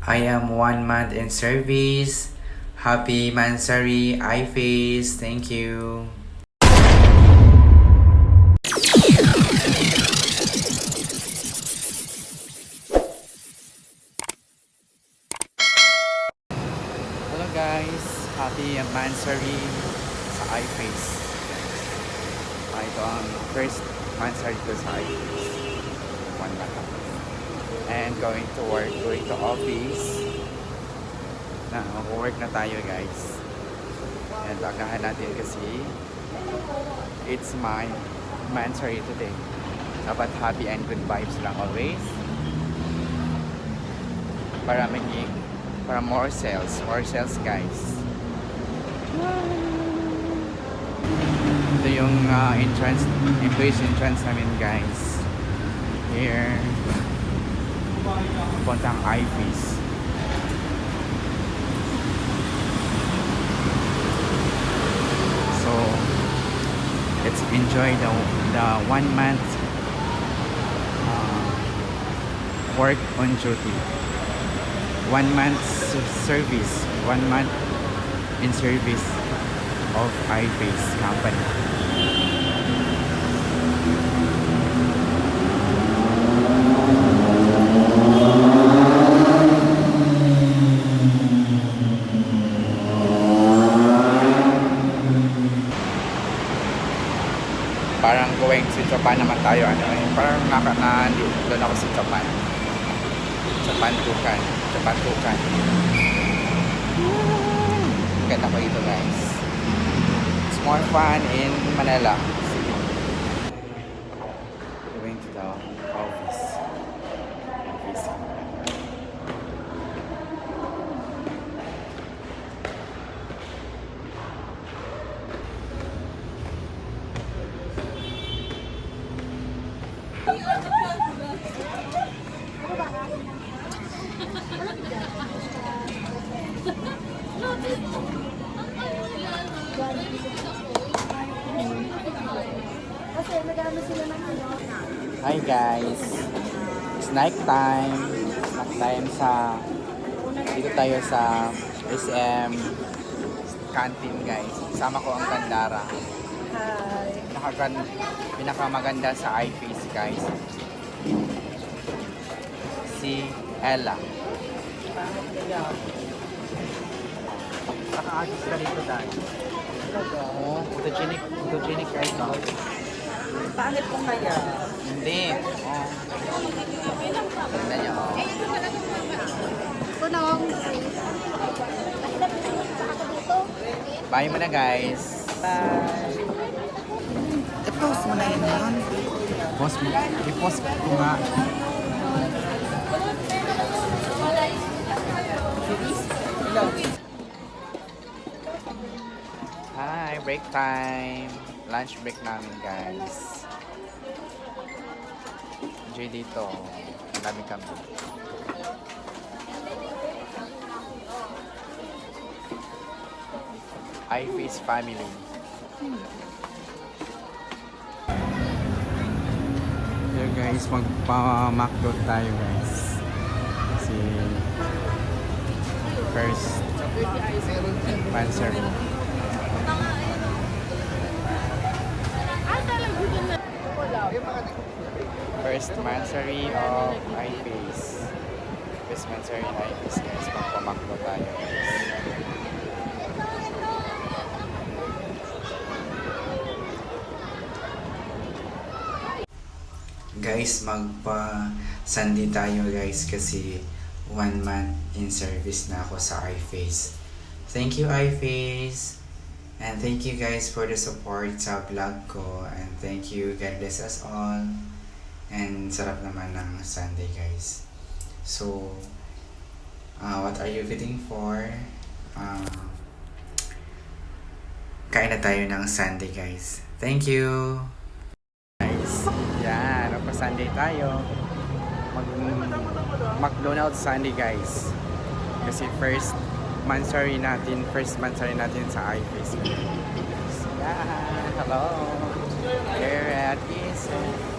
I am 1 month in service. Happy Mansari iFace. Thank you. Hello guys, happy Mansari sa iFace. Ito ang first Mansari ko sa iFace. 1 month ako. And going to work, going to office. Mag-work na tayo guys. And agahan natin kasi it's my Mansari today. Dapat happy and good vibes lang always. Para more sales guys. Ito yung employees entrance namin guys. Here, puntang iFace. So, let's enjoy the 1 month work on duty. 1 month service, 1 month in service of iFace company. Parang going to Japan naman tayo. Parang doon ako sa Japan. Japan Tukan. Ganda ko dito guys. It's more fun in Manila City. Going to the office. Hi guys, it's night time. Dito tayo sa SM canteen guys. Sama ko ang Gandara. Hi. Pinakamaganda sa iFace guys. Si Ella. Naka-adjust ka dito tayo. Oo, photogenic guys. Pangit po kaya? Hindi. Oh. Tignan nyo. Kulong. Bye mo na guys. Bye. I-post mo na yun. I-post ko nga. Hi, break time. Lunch break namin guys. Enjoy dito. Marami kami. iFace family. Here guys, magpa-McDo tayo guys. Kasi first Mansari. First Mansari of iFace. First Mansari of iFace guys. Magpa-McDo tayo guys. Guys, magpa-Sunday tayo guys kasi 1 month in service na ako sa iFace. Thank you iFace! And thank you guys for the support sa vlog ko. And thank you, God bless us all. And sarap naman ng Sunday guys. So, what are you waiting for? Kain na tayo ng Sunday guys. Thank you! Yan, Sunday tayo. McDonald's Sunday guys. Kasi first Mansari natin sa iFace. Yeah, hello. Here at ESL.